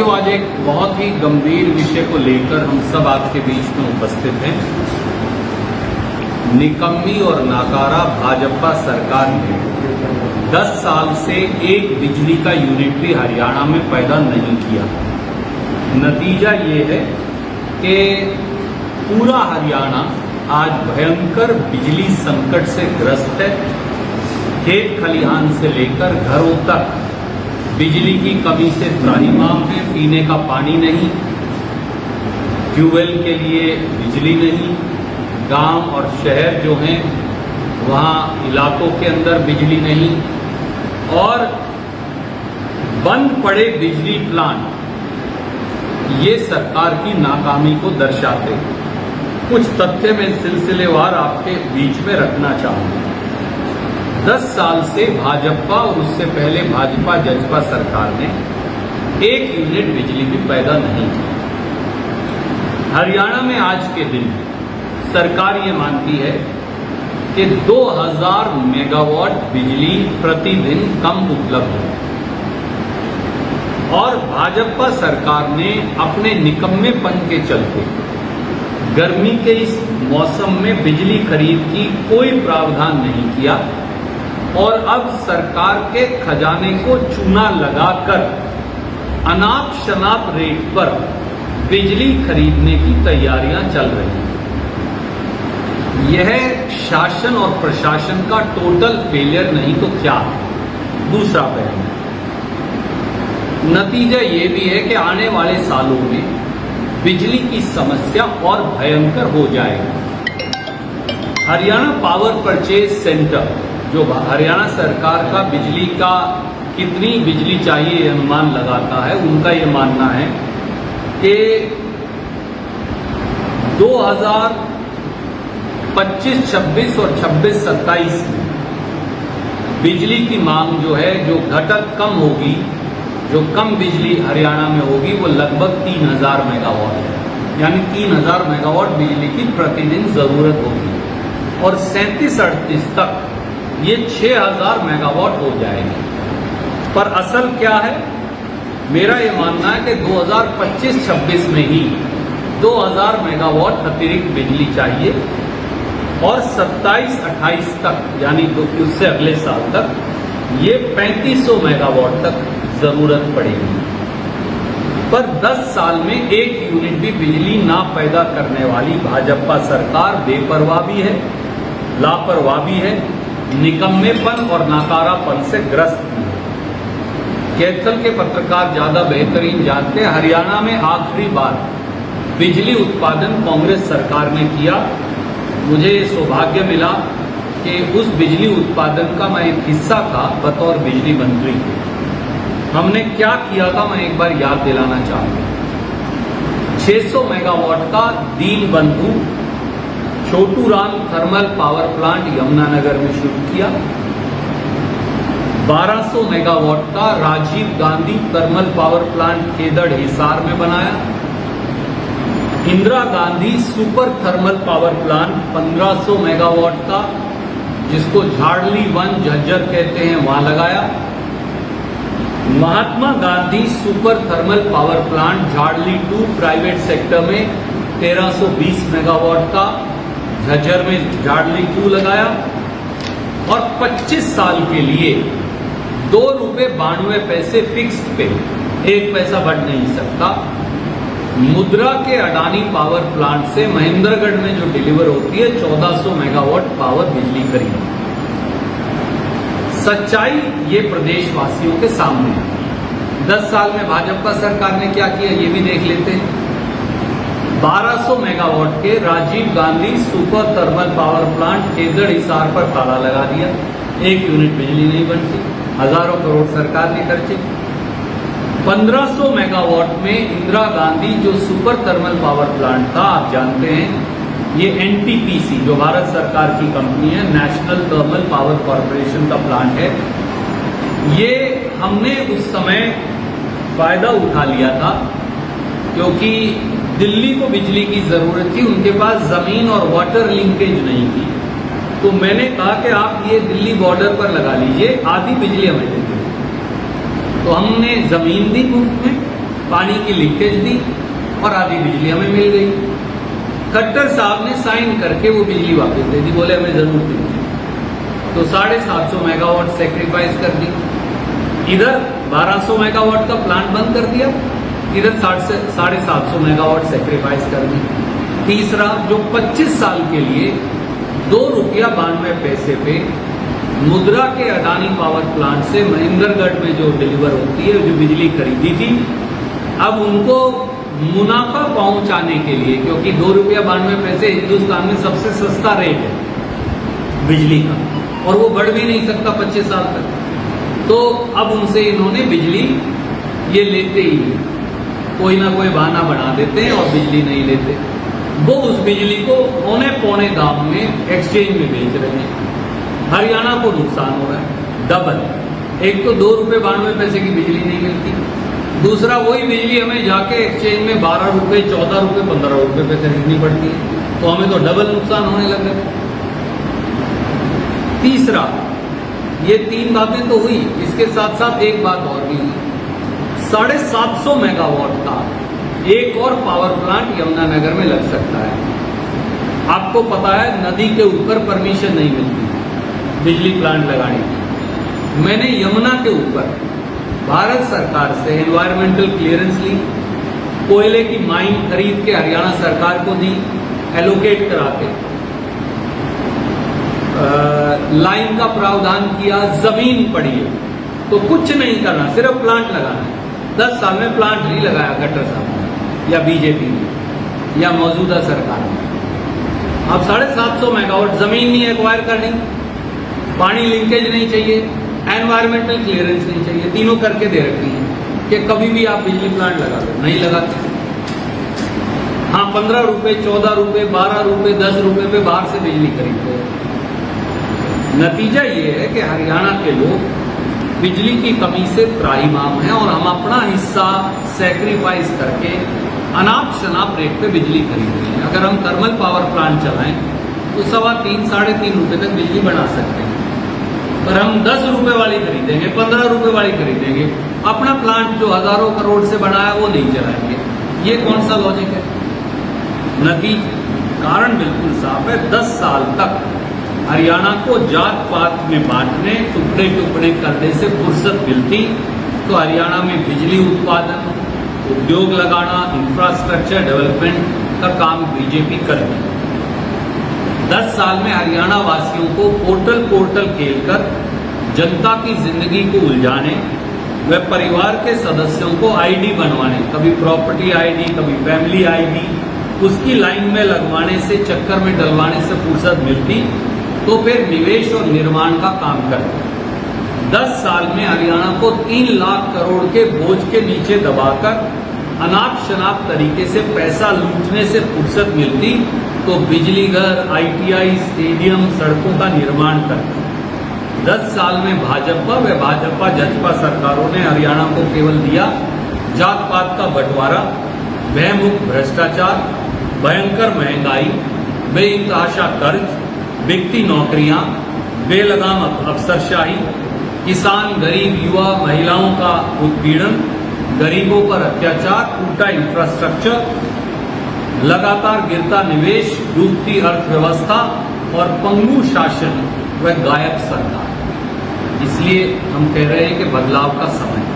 साथियों, आज एक बहुत ही गंभीर विषय को लेकर हम सब आपके बीच में उपस्थित हैं। निकम्मी और नाकारा भाजपा सरकार ने 10 साल से एक बिजली का यूनिट भी हरियाणा में पैदा नहीं किया। नतीजा ये है कि पूरा हरियाणा आज भयंकर बिजली संकट से ग्रस्त है। खेत खलिहान से लेकर घरों तक बिजली की कमी से त्राहिमाम है। पीने का पानी नहीं, ट्यूबवेल के लिए बिजली नहीं, गांव और शहर जो हैं वहाँ इलाकों के अंदर बिजली नहीं, और बंद पड़े बिजली प्लांट ये सरकार की नाकामी को दर्शाते हैं। कुछ तथ्य मैं सिलसिलेवार आपके बीच में रखना चाहूँगा। 10 साल से भाजपा और उससे पहले भाजपा जजपा सरकार ने एक यूनिट बिजली भी पैदा नहीं की। हरियाणा में आज के दिन सरकार ये मानती है कि 2000 मेगावाट बिजली प्रतिदिन कम उपलब्ध है, और भाजपा सरकार ने अपने निकम्मेपन के चलते गर्मी के इस मौसम में बिजली खरीद की कोई प्रावधान नहीं किया, और अब सरकार के खजाने को चूना लगाकर अनाप शनाप रेट पर बिजली खरीदने की तैयारियां चल रही हैं। यह शासन और प्रशासन का टोटल फेलियर नहीं तो क्या है। दूसरा पहलू, नतीजा ये भी है कि आने वाले सालों में बिजली की समस्या और भयंकर हो जाएगी। हरियाणा पावर परचेज सेंटर जो हरियाणा सरकार का बिजली का कितनी बिजली चाहिए अनुमान लगाता है, उनका ये मानना है कि 2025-26 और 26-27 में बिजली की मांग जो है, जो घटक कम होगी, जो कम बिजली हरियाणा में होगी, वो लगभग 3000 मेगावाट है। यानी 3000 मेगावाट बिजली की प्रतिदिन जरूरत होगी, और 37-38 तक ये 6000 मेगावाट हो जाएगी। पर असल क्या है, मेरा ये मानना है कि 2025-26 में ही 2000 मेगावाट अतिरिक्त बिजली चाहिए, और 27-28 तक यानी उससे अगले साल तक ये 3500 मेगावाट तक जरूरत पड़ेगी। पर 10 साल में एक यूनिट भी बिजली ना पैदा करने वाली भाजपा सरकार बेपरवाह भी है, लापरवाह भी है, निकम्मेपन और नाकारापन से ग्रस्त है। कैथल के पत्रकार ज्यादा बेहतरीन जानते हैं, हरियाणा में आखिरी बार बिजली उत्पादन कांग्रेस सरकार ने किया। मुझे सौभाग्य मिला कि उस बिजली उत्पादन का मैं एक हिस्सा था बतौर बिजली मंत्री। हमने क्या किया था मैं एक बार याद दिलाना चाहूंगा। 600 मेगावाट का Deen Bandhu Chhotu Ram thermal power plant Yamunanagar में शुरू किया। 1200 मेगावाट का Rajiv Gandhi thermal power plant Khedar Hisar में बनाया। Indira Gandhi super thermal power plant 1500 megawatt का, जिसको झाड़ली 1 झज्जर कहते हैं, वहां लगाया। Mahatma Gandhi super thermal power plant Jharli 2 private sector में 1320 मेगावाट का झज्जर में झाड़ली 2 लगाया, और 25 साल के लिए ₹2.92 फिक्स्ड पे, 1 पैसा बढ़ नहीं सकता, मुद्रा के अडानी पावर प्लांट से महेंद्रगढ़ में जो डिलीवर होती है 1400 मेगावाट पावर बिजली खरीदी। सच्चाई ये प्रदेशवासियों के सामने है। 10 साल में भाजपा सरकार ने क्या किया ये भी देख लेते हैं। 1200 मेगावाट के Rajiv Gandhi super thermal power plant Khedar Hisar पर ताला लगा दिया। 1 यूनिट बिजली नहीं बनती, हजारों करोड़ सरकार ने खर्चे। 1500 मेगावाट में इंदिरा गांधी जो सुपर थर्मल पावर प्लांट था, आप जानते हैं ये एनटीपीसी जो भारत सरकार की कंपनी है, नेशनल थर्मल पावर कॉर्पोरेशन का प्लांट है। ये हमने उस समय फायदा उठा लिया था क्योंकि दिल्ली को बिजली की जरूरत थी, उनके पास जमीन और वाटर लिंकेज नहीं थी। तो मैंने कहा कि आप ये दिल्ली बॉर्डर पर लगा लीजिए, आधी बिजली हमें दे दीजिए। तो हमने जमीन दी मुफ्त में, पानी की लीकेज दी और आधी बिजली हमें मिल गई। खट्टर साहब ने साइन करके वो बिजली वापस दे दी, बोले हमें जरूरत नहीं। तो 750 मेगावाट सेक्रीफाइस कर दी। इधर 1200 मेगावाट का प्लांट बंद कर दिया, इधर 750 मेगावाट सेक्रीफाइस कर दी। तीसरा, जो 25 साल के लिए ₹2.92 पे मुद्रा के अडानी पावर प्लांट से महेंद्रगढ़ में जो डिलीवर होती है, जो बिजली खरीदी थी, अब उनको मुनाफा पहुंचाने के लिए, क्योंकि ₹2.92 हिंदुस्तान में सबसे सस्ता रेट है बिजली का और वो बढ़ भी नहीं सकता 25 साल तक, तो अब उनसे इन्होंने बिजली ये लेते ही नहीं, कोई ना कोई बहाना बना देते हैं और बिजली नहीं लेते। वो उस बिजली को पौने दाम में एक्सचेंज में बेच रहे हैं। हरियाणा को नुकसान हो रहा है डबल। एक तो ₹2.92 की बिजली नहीं मिलती, दूसरा वही बिजली हमें जाके एक्सचेंज में ₹12, ₹14, ₹15 पे खरीदनी पड़ती है, तो हमें तो डबल नुकसान होने लग गया। तीसरा, ये 3 बातें तो हुई, इसके साथ साथ एक बात और भी हुई। 750 मेगावाट का एक और पावर प्लांट यमुनानगर में लग सकता है। आपको पता है नदी के ऊपर परमिशन नहीं मिलती बिजली प्लांट लगाने की। मैंने यमुना के ऊपर भारत सरकार से एनवायरमेंटल क्लियरेंस ली, कोयले की माइन खरीद के हरियाणा सरकार को दी, एलोकेट करा के लाइन का प्रावधान किया, जमीन पड़ी है, तो कुछ नहीं करना, सिर्फ प्लांट लगाना है। 10 साल में प्लांट नहीं लगाया खट्टर साहब या बीजेपी ने या मौजूदा सरकार ने। अब 750 मेगावाट जमीन नहीं एक्वायर करनी, पानी लिंकेज नहीं चाहिए, एनवायरमेंटल क्लियरेंस नहीं चाहिए, तीनों करके दे रखी है कि कभी भी आप बिजली प्लांट लगा दो, नहीं लगाते। हाँ, ₹15, ₹14, ₹12, ₹10 पे बाहर से बिजली खरीदते हैं। नतीजा ये है कि हरियाणा के लोग बिजली की कमी से त्राहिमाम हैं और हम अपना हिस्सा सैक्रिफाइस करके अनाप शनाप रेट पे बिजली खरीद रहे हैं। अगर हम थर्मल पावर प्लांट चलाएं तो ₹3.25 साढ़े ₹3 तक बिजली बना सकते हैं, पर हम ₹10 वाली खरीदेंगे, ₹15 वाली खरीदेंगे, अपना प्लांट जो हजारों करोड़ से बना है वो नहीं चलाएंगे। ये कौन सा लॉजिक है? कारण बिल्कुल साफ है। 10 साल तक हरियाणा को जात पात में बांटने, टुकड़े टुकड़े करने से फुर्सत मिलती तो हरियाणा में बिजली उत्पादन, उद्योग लगाना, इंफ्रास्ट्रक्चर डेवलपमेंट का काम बीजेपी करती। 10 साल में हरियाणा वासियों को पोर्टल खेलकर जनता की जिंदगी को उलझाने व परिवार के सदस्यों को आईडी बनवाने, कभी प्रॉपर्टी आईडी, कभी फैमिली आईडी, उसकी लाइन में लगवाने से, चक्कर में डलवाने से फुर्सत मिलती तो फिर निवेश और निर्माण का काम करते। 10 साल में हरियाणा को 3 लाख करोड़ के बोझ के नीचे दबाकर अनाप शनाप तरीके से पैसा लूटने से फुर्सत मिलती तो बिजली घर, ITI, स्टेडियम, सड़कों का निर्माण करते। 10 साल में भाजपा व भाजपा जजपा सरकारों ने हरियाणा को केवल दिया जात पात का बंटवारा, भयमुक्त भ्रष्टाचार, भयंकर महंगाई, बेतहाशा कर्ज, बिकती नौकरियां, बेलगाम अफसरशाही, किसान, गरीब, युवा, महिलाओं का उत्पीड़न, गरीबों पर अत्याचार, टूटा इंफ्रास्ट्रक्चर, लगातार गिरता निवेश, डूबती अर्थव्यवस्था और पंगु शासन व गायब सरकार। इसलिए हम कह रहे हैं कि बदलाव का समय